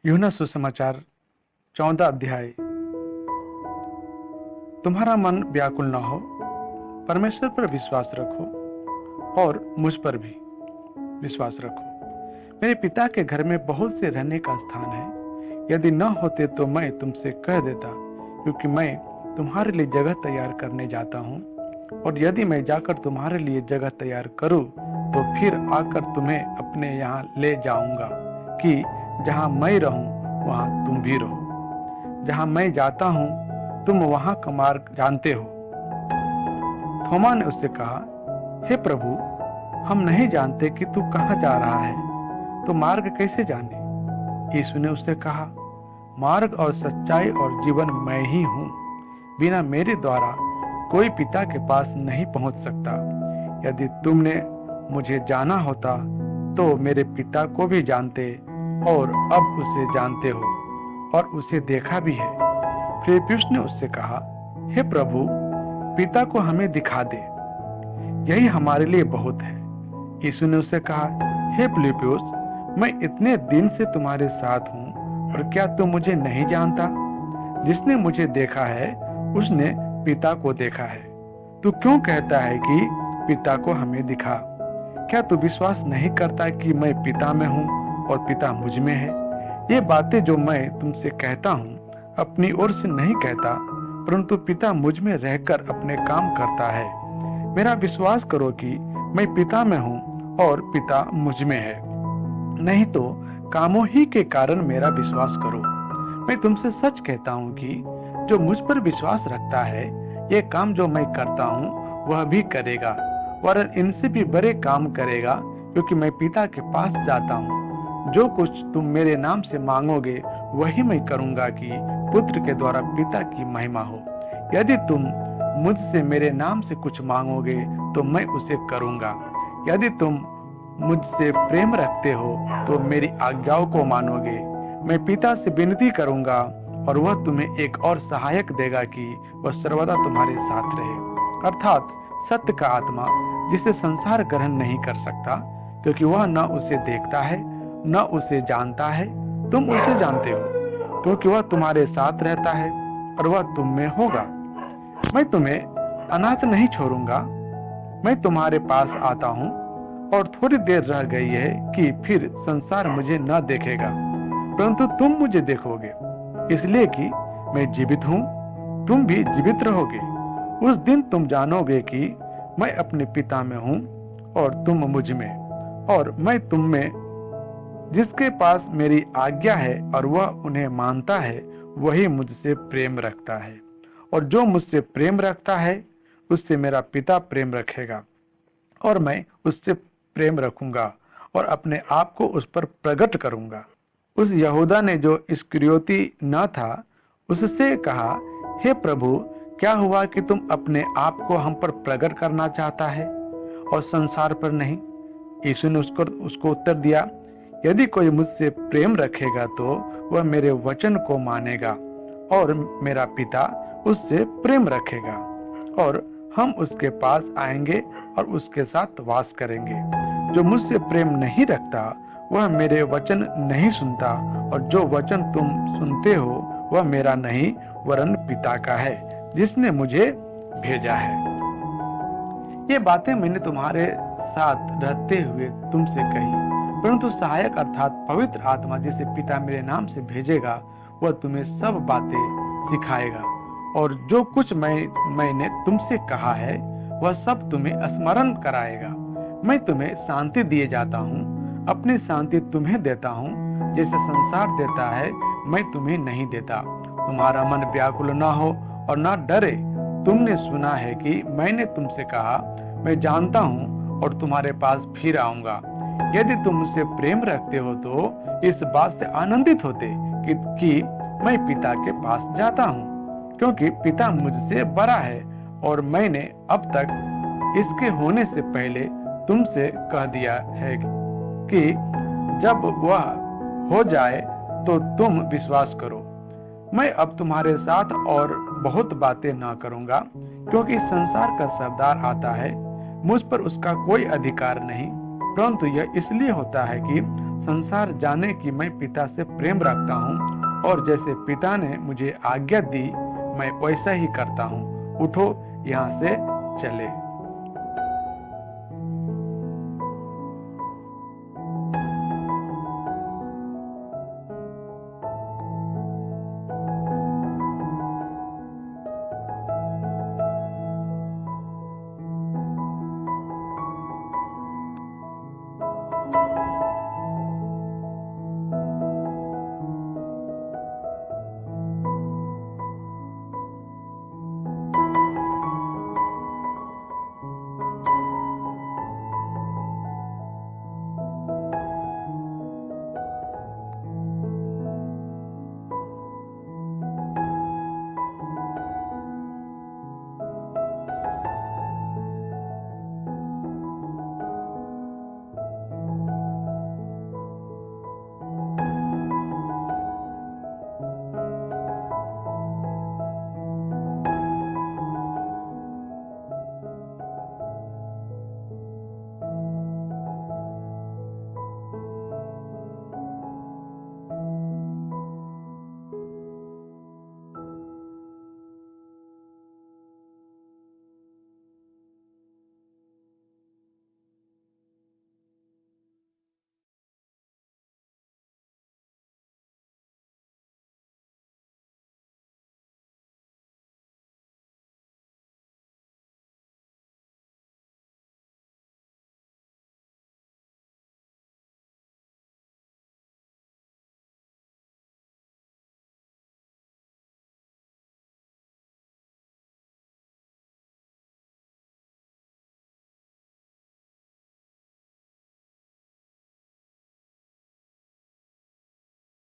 यूहन्ना सुसमाचार 14 अध्याय। तुम्हारा मन व्याकुल न हो, परमेश्वर पर विश्वास रखो और मुझ पर भी विश्वास रखो। मेरे पिता के घर में बहुत से रहने का स्थान है। यदि न होते तो मैं तुमसे कह देता, क्योंकि मैं तुम्हारे लिए जगह तैयार करने जाता हूँ। और यदि मैं जाकर तुम्हारे लिए जगह तैयार करूँ तो फिर आकर तुम्हें अपने यहाँ ले जाऊंगा, कि जहाँ मैं रहूं वहाँ तुम भी रहो। जहाँ मैं जाता हूँ तुम वहाँ का मार्ग जानते हो। थोमा ने उससे कहा, हे प्रभु, हम नहीं जानते कि तू कहाँ जा रहा है, तो मार्ग कैसे जाने? यीशु ने उससे कहा, मार्ग और सच्चाई और जीवन मैं ही हूँ। बिना मेरे द्वारा कोई पिता के पास नहीं पहुंच सकता। यदि तुमने मुझे जाना होता तो मेरे पिता को भी जानते और अब उसे जानते हो और उसे देखा भी है। फिलिप्पुस ने उससे कहा, हे प्रभु, पिता को हमें दिखा दे, यही हमारे लिए बहुत है। यीशु ने उससे कहा, हे फिलिप्पुस, मैं इतने दिन से तुम्हारे साथ हूँ और क्या तुम मुझे नहीं जानता? जिसने मुझे देखा है उसने पिता को देखा है। तू क्यों कहता है कि पिता को हमें दिखा? क्या तू विश्वास नहीं करता कि मैं पिता में हूँ और पिता मुझ में है? ये बातें जो मैं तुमसे कहता हूँ अपनी ओर से नहीं कहता, परंतु पिता मुझ में रहकर अपने काम करता है। मेरा विश्वास करो कि मैं पिता में हूँ और पिता मुझ में है, नहीं तो कामों ही के कारण मेरा विश्वास करो। मैं तुमसे सच कहता हूँ कि जो मुझ पर विश्वास रखता है, ये काम जो मैं करता हूँ वह भी करेगा, वरन इनसे भी बड़े काम करेगा, क्योंकि मैं पिता के पास जाता हूँ। जो कुछ तुम मेरे नाम से मांगोगे वही मैं करूँगा, कि पुत्र के द्वारा पिता की महिमा हो। यदि तुम मुझसे मेरे नाम से कुछ मांगोगे तो मैं उसे करूँगा। यदि तुम मुझसे प्रेम रखते हो तो मेरी आज्ञाओं को मानोगे। मैं पिता से विनती करूँगा और वह तुम्हें एक और सहायक देगा, कि वह सर्वदा तुम्हारे साथ रहे, अर्थात सत्य का आत्मा, जिसे संसार ग्रहण नहीं कर सकता, क्योंकि वह न उसे देखता है न उसे जानता है। तुम उसे जानते हो, क्योंकि वह तुम्हारे साथ रहता है और वह तुम में होगा। मैं तुम्हें अनाथ नहीं छोड़ूंगा। मैं तुम्हारे पास आता हूँ और थोड़ी देर रह गई है कि फिर संसार मुझे न देखेगा, परंतु तुम मुझे देखोगे, इसलिए कि मैं जीवित हूँ, तुम भी जीवित रहोगे। उस दिन तुम जानोगे कि मैं अपने पिता में हूँ और तुम मुझ में, और मैं तुम में। जिसके पास मेरी आज्ञा है और वह उन्हें मानता है, वही मुझसे प्रेम रखता है, और जो मुझसे प्रेम रखता है उससे मेरा पिता प्रेम रखेगा, और मैं उससे प्रेम रखूंगा और अपने आप को उस पर प्रकट करूंगा। उस यहूदा ने, जो इस्करियोती न था, उससे कहा, हे प्रभु, क्या हुआ कि तुम अपने आप को हम पर प्रकट करना चाहता है और संसार पर नहीं? यीशु ने उसको उत्तर दिया, यदि कोई मुझसे प्रेम रखेगा तो वह मेरे वचन को मानेगा, और मेरा पिता उससे प्रेम रखेगा, और हम उसके पास आएंगे और उसके साथ वास करेंगे। जो मुझसे प्रेम नहीं रखता वह मेरे वचन नहीं सुनता, और जो वचन तुम सुनते हो वह मेरा नहीं वरन पिता का है, जिसने मुझे भेजा है। ये बातें मैंने तुम्हारे साथ रहते हुए तुमसे कही, परंतु सहायक अर्थात पवित्र आत्मा, जिसे पिता मेरे नाम से भेजेगा, वह तुम्हें सब बातें सिखाएगा, और जो कुछ मैंने तुमसे कहा है वह सब तुम्हें स्मरण कराएगा। मैं तुम्हें शांति दिए जाता हूँ, अपनी शांति तुम्हें देता हूँ। जैसे संसार देता है मैं तुम्हें नहीं देता। तुम्हारा मन व्याकुल न हो और न डरे। तुमने सुना है कि मैंने तुमसे कहा, मैं जानता हूँ और तुम्हारे पास फिर आऊंगा। यदि तुम मुझसे प्रेम रखते हो तो इस बात से आनंदित होते कि मैं पिता के पास जाता हूँ, क्योंकि पिता मुझसे बड़ा है, और मैंने अब तक इसके होने से पहले तुमसे कह दिया है कि जब वह हो जाए तो तुम विश्वास करो। मैं अब तुम्हारे साथ और बहुत बातें ना करूंगा, क्योंकि संसार का सरदार आता है, मुझ पर उसका कोई अधिकार नहीं, परंतु यह इसलिए होता है कि संसार जाने कि मैं पिता से प्रेम रखता हूँ और जैसे पिता ने मुझे आज्ञा दी मैं वैसा ही करता हूँ। उठो, यहाँ से चले।